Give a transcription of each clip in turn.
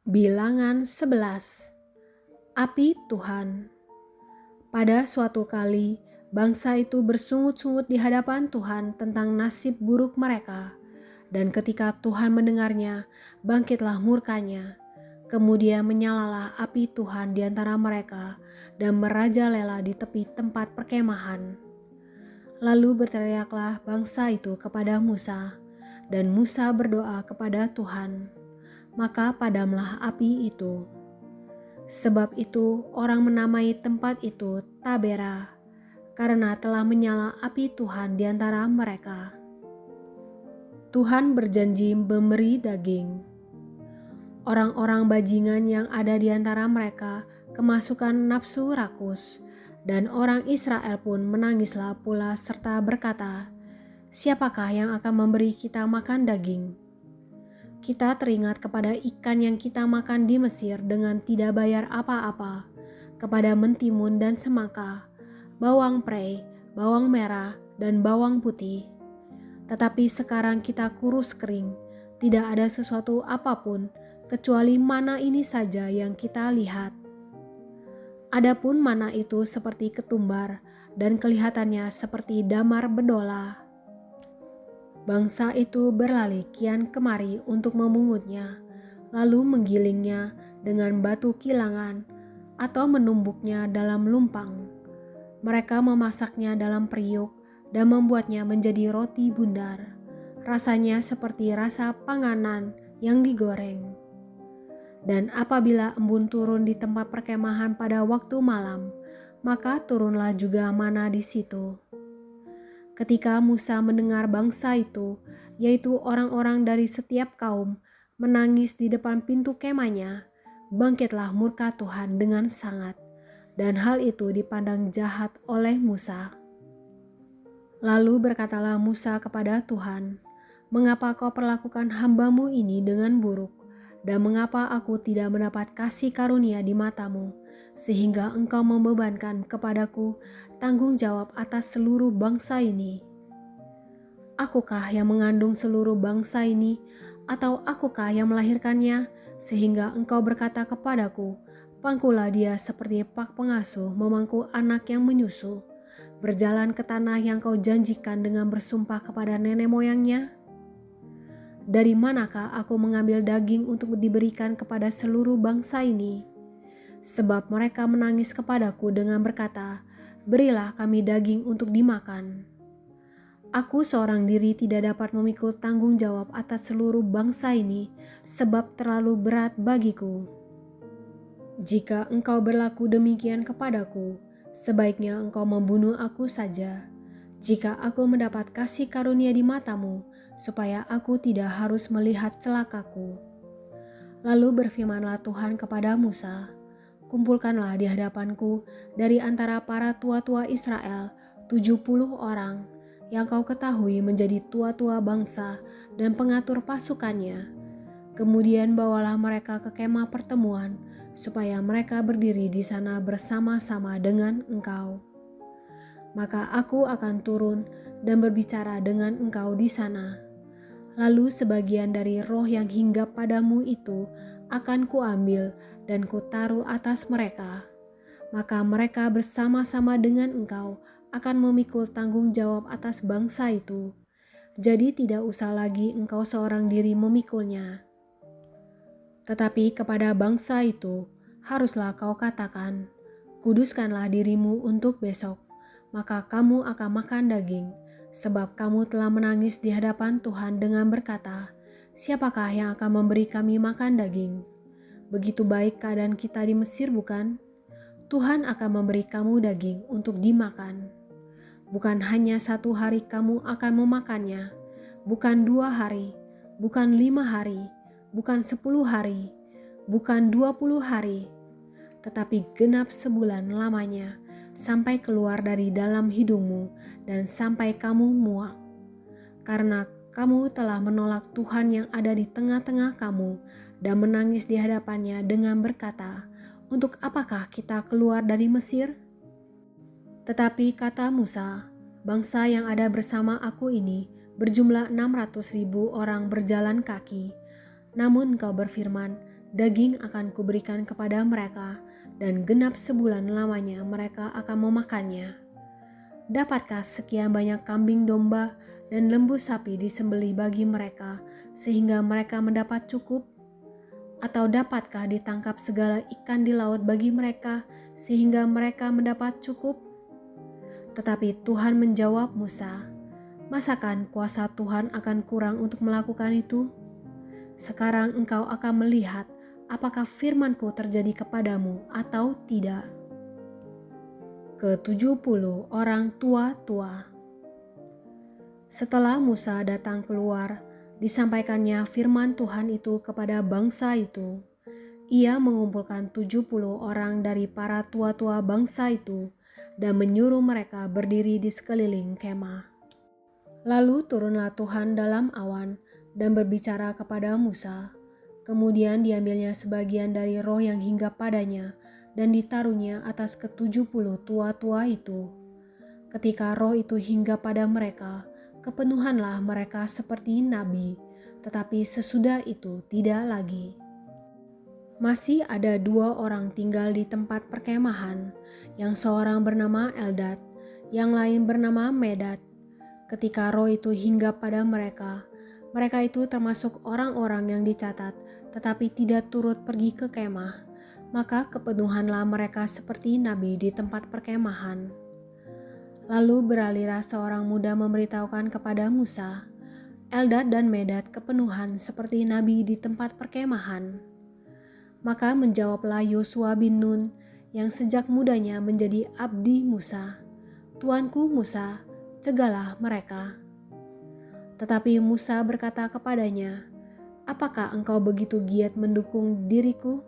Bilangan 11. Api Tuhan. Pada suatu kali, bangsa itu bersungut-sungut di hadapan Tuhan tentang nasib buruk mereka. Dan ketika Tuhan mendengarnya, bangkitlah murkanya. Kemudian menyalalah api Tuhan di antara mereka dan merajalela di tepi tempat perkemahan. Lalu berteriaklah bangsa itu kepada Musa, dan Musa berdoa kepada Tuhan. Maka padamlah api itu. Sebab itu orang menamai tempat itu Tabera, karena telah menyala api Tuhan di antara mereka. Tuhan berjanji memberi daging. Orang-orang bajingan yang ada di antara mereka kemasukan nafsu rakus, dan orang Israel pun menangislah pula serta berkata, "Siapakah yang akan memberi kita makan daging?" Kita teringat kepada ikan yang kita makan di Mesir dengan tidak bayar apa-apa, kepada mentimun dan semangka, bawang prei, bawang merah, dan bawang putih. Tetapi sekarang kita kurus kering, tidak ada sesuatu apapun, kecuali mana ini saja yang kita lihat. Adapun mana itu seperti ketumbar, dan kelihatannya seperti damar bedola. Bangsa itu berlari kian kemari untuk memungutnya, lalu menggilingnya dengan batu kilangan atau menumbuknya dalam lumpang. Mereka memasaknya dalam periuk dan membuatnya menjadi roti bundar. Rasanya seperti rasa panganan yang digoreng. Dan apabila embun turun di tempat perkemahan pada waktu malam, maka turunlah juga mana di situ. Ketika Musa mendengar bangsa itu, yaitu orang-orang dari setiap kaum, menangis di depan pintu kemahnya, bangkitlah murka Tuhan dengan sangat, dan hal itu dipandang jahat oleh Musa. Lalu berkatalah Musa kepada Tuhan, "Mengapa kau perlakukan hamba-Mu ini dengan buruk, dan mengapa aku tidak mendapat kasih karunia di mata-Mu, sehingga Engkau membebankan kepadaku tanggung jawab atas seluruh bangsa ini? Akukah yang mengandung seluruh bangsa ini, atau akukah yang melahirkannya, sehingga Engkau berkata kepadaku, pangkulah dia seperti pak pengasuh memangku anak yang menyusu, berjalan ke tanah yang Kau janjikan dengan bersumpah kepada nenek moyangnya? Dari manakah aku mengambil daging untuk diberikan kepada seluruh bangsa ini? Sebab mereka menangis kepadaku dengan berkata, berilah kami daging untuk dimakan. Aku seorang diri tidak dapat memikul tanggung jawab atas seluruh bangsa ini, sebab terlalu berat bagiku. Jika Engkau berlaku demikian kepadaku, sebaiknya Engkau membunuh aku saja. Jika aku mendapat kasih karunia di mata-Mu, supaya aku tidak harus melihat celakaku." Lalu berfirmanlah Tuhan kepada Musa, "Kumpulkanlah di hadapanku dari antara para tua-tua Israel 70 orang, yang kau ketahui menjadi tua-tua bangsa dan pengatur pasukannya. Kemudian bawalah mereka ke kemah pertemuan, supaya mereka berdiri di sana bersama-sama dengan engkau. Maka aku akan turun dan berbicara dengan engkau di sana. Lalu sebagian dari roh yang hinggap padamu itu akan kuambil dan kutaruh atas mereka. Maka mereka bersama-sama dengan engkau akan memikul tanggung jawab atas bangsa itu. Jadi tidak usah lagi engkau seorang diri memikulnya. Tetapi kepada bangsa itu haruslah kau katakan, kuduskanlah dirimu untuk besok, maka kamu akan makan daging, sebab kamu telah menangis di hadapan Tuhan dengan berkata, siapakah yang akan memberi kami makan daging? Begitu baik keadaan kita di Mesir bukan? Tuhan akan memberi kamu daging untuk dimakan. Bukan hanya 1 hari kamu akan memakannya, bukan 2 hari, bukan 5 hari, bukan 10 hari, bukan 20 hari, tetapi genap sebulan lamanya, sampai keluar dari dalam hidungmu dan sampai kamu muak. Karena kamu telah menolak Tuhan yang ada di tengah-tengah kamu dan menangis di hadapannya dengan berkata, untuk apakah kita keluar dari Mesir? Tetapi kata Musa, bangsa yang ada bersama aku ini berjumlah 600.000 orang berjalan kaki. Namun Engkau berfirman, daging akan kuberikan kepada mereka, dan genap sebulan lamanya mereka akan memakannya. Dapatkah sekian banyak kambing domba dan lembu sapi disembelih bagi mereka, sehingga mereka mendapat cukup? Atau dapatkah ditangkap segala ikan di laut bagi mereka, sehingga mereka mendapat cukup? Tetapi Tuhan menjawab Musa, masakan kuasa Tuhan akan kurang untuk melakukan itu? Sekarang engkau akan melihat apakah firman-Ku terjadi kepadamu atau tidak. Ke-70 orang tua-tua. Setelah Musa datang keluar, disampaikannya firman Tuhan itu kepada bangsa itu. Ia mengumpulkan 70 orang dari para tua-tua bangsa itu dan menyuruh mereka berdiri di sekeliling kemah. Lalu turunlah Tuhan dalam awan dan berbicara kepada Musa. Kemudian diambilnya sebagian dari roh yang hinggap padanya dan ditaruhnya atas ke-70 tua-tua itu. Ketika roh itu hinggap pada mereka, kepenuhanlah mereka seperti nabi, tetapi sesudah itu tidak lagi. Masih ada 2 orang tinggal di tempat perkemahan, yang seorang bernama Eldad, yang lain bernama Medad. Ketika roh itu hinggap pada mereka, mereka itu termasuk orang-orang yang dicatat, tetapi tidak turut pergi ke kemah. Maka kepenuhanlah mereka seperti nabi di tempat perkemahan. Lalu beralihlah seorang muda memberitahukan kepada Musa, Eldad dan Medad kepenuhan seperti nabi di tempat perkemahan. Maka menjawablah Yosua bin Nun yang sejak mudanya menjadi abdi Musa, Tuanku Musa, cegahlah mereka. Tetapi Musa berkata kepadanya, apakah engkau begitu giat mendukung diriku?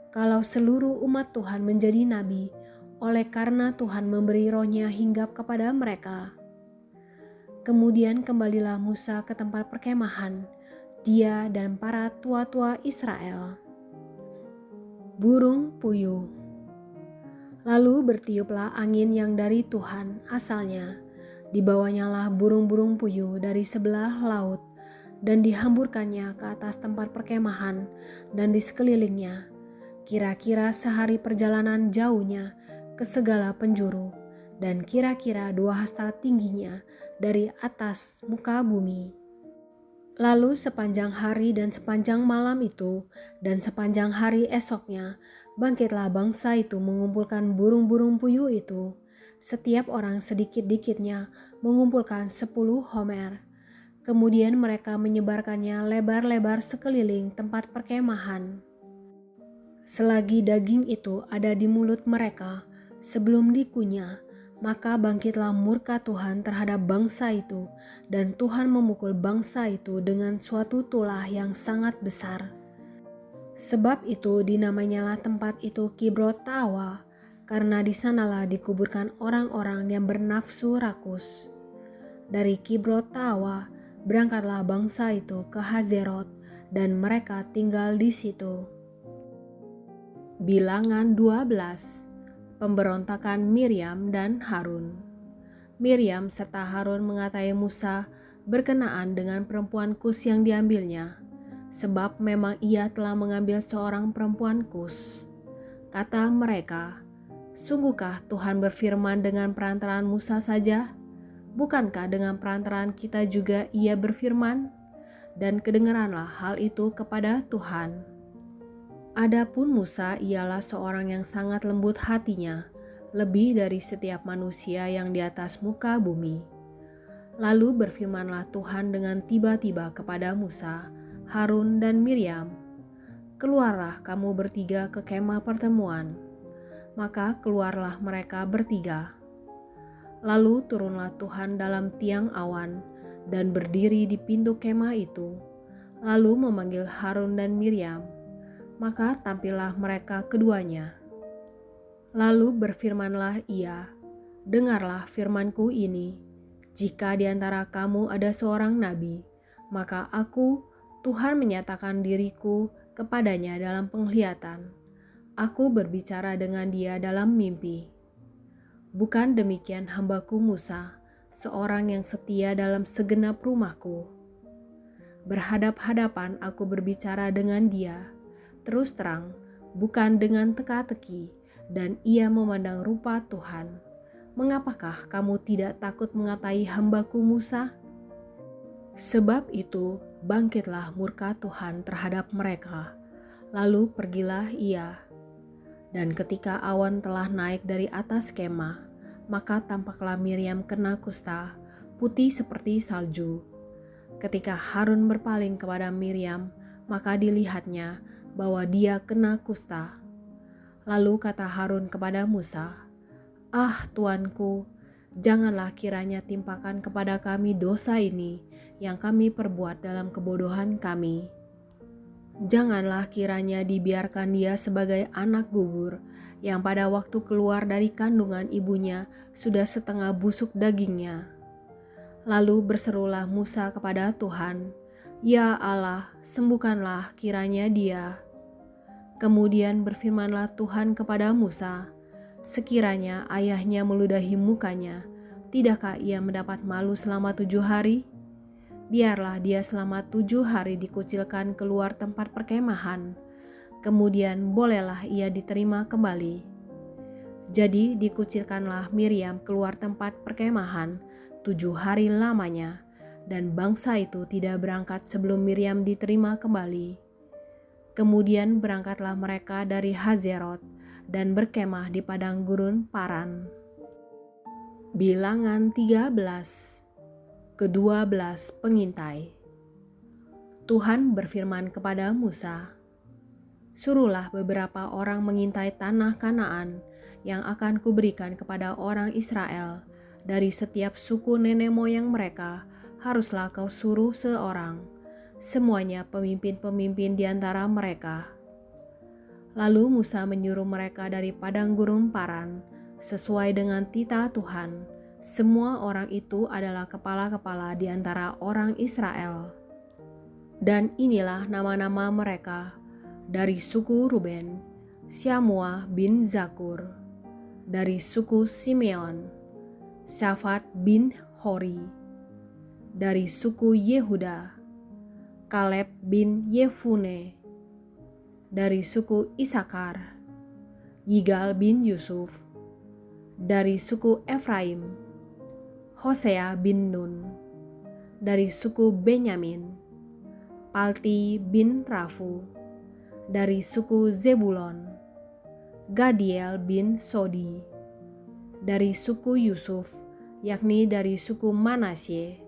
Kalau seluruh umat Tuhan menjadi nabi, oleh karena Tuhan memberi rohnya hinggap kepada mereka. Kemudian kembalilah Musa ke tempat perkemahan, dia dan para tua-tua Israel. Burung puyuh. Lalu bertiuplah angin yang dari Tuhan asalnya, dibawanyalah burung-burung puyuh dari sebelah laut, dan dihamburkannya ke atas tempat perkemahan dan di sekelilingnya, kira-kira sehari perjalanan jauhnya ke segala penjuru, dan kira-kira 2 hasta tingginya dari atas muka bumi. Lalu sepanjang hari dan sepanjang malam itu, dan sepanjang hari esoknya, bangkitlah bangsa itu mengumpulkan burung-burung puyuh itu. Setiap orang sedikit-dikitnya mengumpulkan 10 homer. Kemudian mereka menyebarkannya lebar-lebar sekeliling tempat perkemahan. Selagi daging itu ada di mulut mereka, sebelum dikunyah, maka bangkitlah murka Tuhan terhadap bangsa itu, dan Tuhan memukul bangsa itu dengan suatu tulah yang sangat besar. Sebab itu dinamanyalah tempat itu Kibrot Ta'wa, karena di sanalah dikuburkan orang-orang yang bernafsu rakus. Dari Kibrot Ta'wa berangkatlah bangsa itu ke Hazerot, dan mereka tinggal di situ. Bilangan 12. Pemberontakan Miriam dan Harun. Miriam serta Harun mengatai Musa berkenaan dengan perempuan Kus yang diambilnya, sebab memang ia telah mengambil seorang perempuan Kus. Kata mereka, sungguhkah Tuhan berfirman dengan perantaraan Musa saja? Bukankah dengan perantaraan kita juga ia berfirman? Dan kedengaranlah hal itu kepada Tuhan. Adapun Musa ialah seorang yang sangat lembut hatinya, lebih dari setiap manusia yang di atas muka bumi. Lalu berfirmanlah Tuhan dengan tiba-tiba kepada Musa, Harun dan Miriam, keluarlah kamu bertiga ke kemah pertemuan. Maka keluarlah mereka bertiga. Lalu turunlah Tuhan dalam tiang awan dan berdiri di pintu kemah itu, lalu memanggil Harun dan Miriam. Maka tampillah mereka keduanya. Lalu berfirmanlah ia, dengarlah firmanku ini, jika di antara kamu ada seorang nabi, maka aku, Tuhan menyatakan diriku kepadanya dalam penglihatan. Aku berbicara dengan dia dalam mimpi. Bukan demikian hambaku Musa, seorang yang setia dalam segenap rumahku. Berhadap-hadapan aku berbicara dengan dia, terus terang, bukan dengan teka-teki, dan ia memandang rupa Tuhan. Mengapakah kamu tidak takut mengatai hambaku Musa? Sebab itu, bangkitlah murka Tuhan terhadap mereka, lalu pergilah ia. Dan ketika awan telah naik dari atas kemah, maka tampaklah Miriam kena kusta, putih seperti salju. Ketika Harun berpaling kepada Miriam, maka dilihatnya bahwa dia kena kusta. Lalu kata Harun kepada Musa, "Ah Tuanku, janganlah kiranya timpakan kepada kami dosa ini yang kami perbuat dalam kebodohan kami. Janganlah kiranya dibiarkan dia sebagai anak gugur yang pada waktu keluar dari kandungan ibunya sudah setengah busuk dagingnya." Lalu berserulah Musa kepada Tuhan, "Ya Allah, sembuhkanlah kiranya dia." Kemudian berfirmanlah Tuhan kepada Musa, "Sekiranya ayahnya meludahi mukanya, tidakkah ia mendapat malu selama 7 hari? Biarlah dia selama 7 hari dikucilkan keluar tempat perkemahan, kemudian bolehlah ia diterima kembali." Jadi dikucilkanlah Miriam keluar tempat perkemahan 7 hari lamanya, dan bangsa itu tidak berangkat sebelum Miriam diterima kembali. Kemudian berangkatlah mereka dari Hazerot dan berkemah di padang gurun Paran. Bilangan 13. Ke-12 pengintai. Tuhan berfirman kepada Musa, "Suruhlah beberapa orang mengintai tanah Kanaan yang akan kuberikan kepada orang Israel. Dari setiap suku nenek moyang mereka haruslah kau suruh seorang, semuanya pemimpin-pemimpin di antara mereka." Lalu Musa menyuruh mereka dari padang gurun Paran sesuai dengan titah Tuhan. Semua orang itu adalah kepala-kepala di antara orang Israel. Dan inilah nama-nama mereka: dari suku Ruben, Syamua bin Zakur; dari suku Simeon, Syafat bin Hori; dari suku Yehuda, Kaleb bin Yefune; dari suku Isakar, Yigal bin Yusuf; dari suku Efraim, Hosea bin Nun; dari suku Benyamin, Palti bin Rafu; dari suku Zebulon, Gadiel bin Sodi; dari suku Yusuf, yakni dari suku Manasye,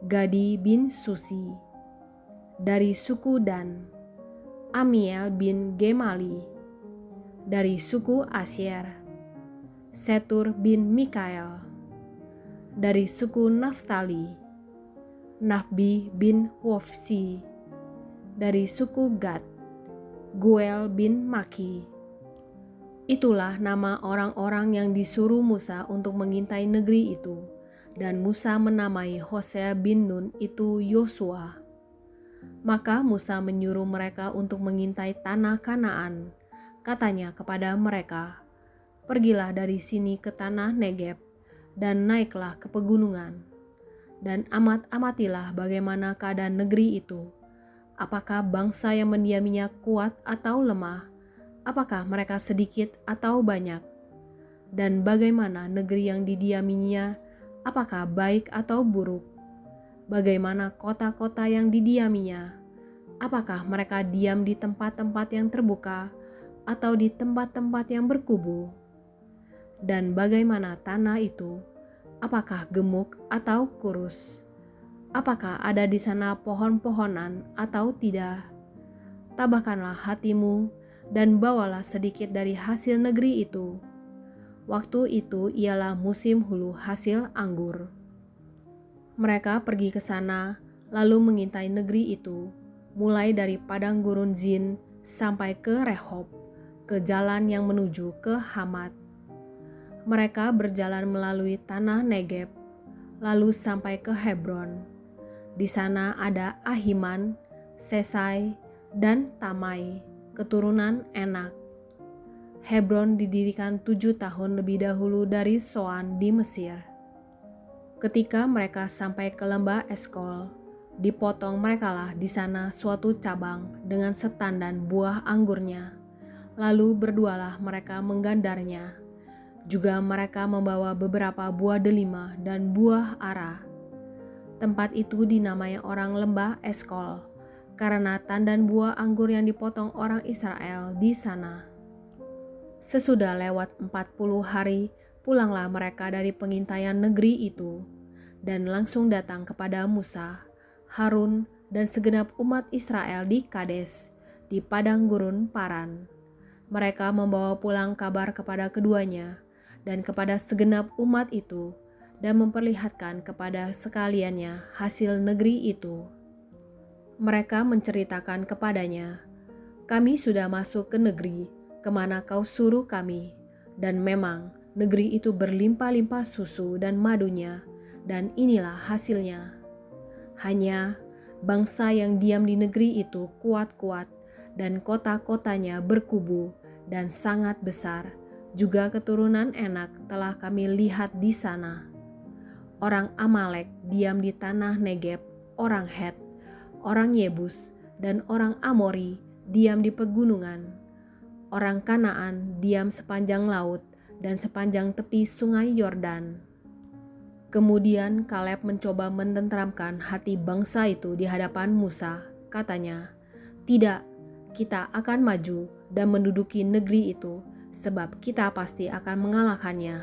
Gadi bin Susi; dari suku Dan, Amiel bin Gemali; dari suku Asyer, Setur bin Mikael; dari suku Naftali, Nafbi bin Wofsi; dari suku Gad, Guel bin Maki. Itulah nama orang-orang yang disuruh Musa untuk mengintai negeri itu, dan Musa menamai Hosea bin Nun itu Yosua. Maka Musa menyuruh mereka untuk mengintai tanah Kanaan. Katanya kepada mereka, "Pergilah dari sini ke tanah Negeb, dan naiklah ke pegunungan, dan amatilah bagaimana keadaan negeri itu. Apakah bangsa yang mendiaminya kuat atau lemah? Apakah mereka sedikit atau banyak? Dan bagaimana negeri yang didiaminya? Apakah baik atau buruk? Bagaimana kota-kota yang didiaminya? Apakah mereka diam di tempat-tempat yang terbuka atau di tempat-tempat yang berkubu? Dan bagaimana tanah itu? Apakah gemuk atau kurus? Apakah ada di sana pohon-pohonan atau tidak? Tabahkanlah hatimu dan bawalah sedikit dari hasil negeri itu." Waktu itu ialah musim hulu hasil anggur. Mereka pergi ke sana lalu mengintai negeri itu, mulai dari padang gurun Zin sampai ke Rehob, ke jalan yang menuju ke Hamat. Mereka berjalan melalui tanah Negeb, lalu sampai ke Hebron. Di sana ada Ahiman, Sesai, dan Tamai, keturunan Enak. Hebron didirikan 7 tahun lebih dahulu dari Soan di Mesir. Ketika mereka sampai ke lembah Eskol, dipotong merekalah di sana suatu cabang dengan setandan buah anggurnya. Lalu berdualah mereka menggandarnya. Juga mereka membawa beberapa buah delima dan buah ara. Tempat itu dinamai orang lembah Eskol, karena tandan buah anggur yang dipotong orang Israel di sana. Sesudah lewat 40 hari, pulanglah mereka dari pengintaian negeri itu, dan langsung datang kepada Musa, Harun, dan segenap umat Israel di Kades, di padang gurun Paran. Mereka membawa pulang kabar kepada keduanya, dan kepada segenap umat itu, dan memperlihatkan kepada sekaliannya hasil negeri itu. Mereka menceritakan kepadanya, "Kami sudah masuk ke negeri kemana kau suruh kami, dan memang negeri itu berlimpah-limpah susu dan madunya, dan inilah hasilnya. Hanya bangsa yang diam di negeri itu kuat-kuat, dan kota-kotanya berkubu dan sangat besar. Juga keturunan Enak telah kami lihat di sana. Orang Amalek diam di tanah Negeb, orang Het, orang Yebus, dan orang Amori diam di pegunungan. Orang Kanaan diam sepanjang laut dan sepanjang tepi sungai Yordan." Kemudian Kaleb mencoba menenteramkan hati bangsa itu di hadapan Musa. Katanya, "Tidak, kita akan maju dan menduduki negeri itu, sebab kita pasti akan mengalahkannya."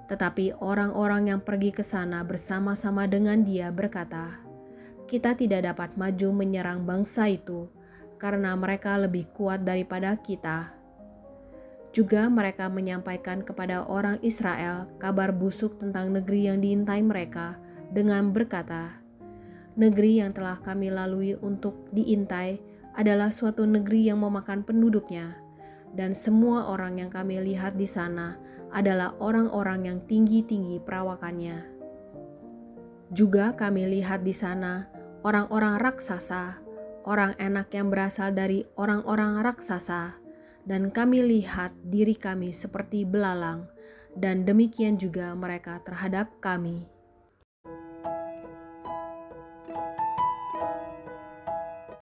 Tetapi orang-orang yang pergi ke sana bersama-sama dengan dia berkata, "Kita tidak dapat maju menyerang bangsa itu, karena mereka lebih kuat daripada kita." Juga mereka menyampaikan kepada orang Israel kabar busuk tentang negeri yang diintai mereka dengan berkata, "Negeri yang telah kami lalui untuk diintai adalah suatu negeri yang memakan penduduknya, dan semua orang yang kami lihat di sana adalah orang-orang yang tinggi-tinggi perawakannya. Juga kami lihat di sana orang-orang raksasa, orang Enak yang berasal dari orang-orang raksasa, dan kami lihat diri kami seperti belalang, dan demikian juga mereka terhadap kami."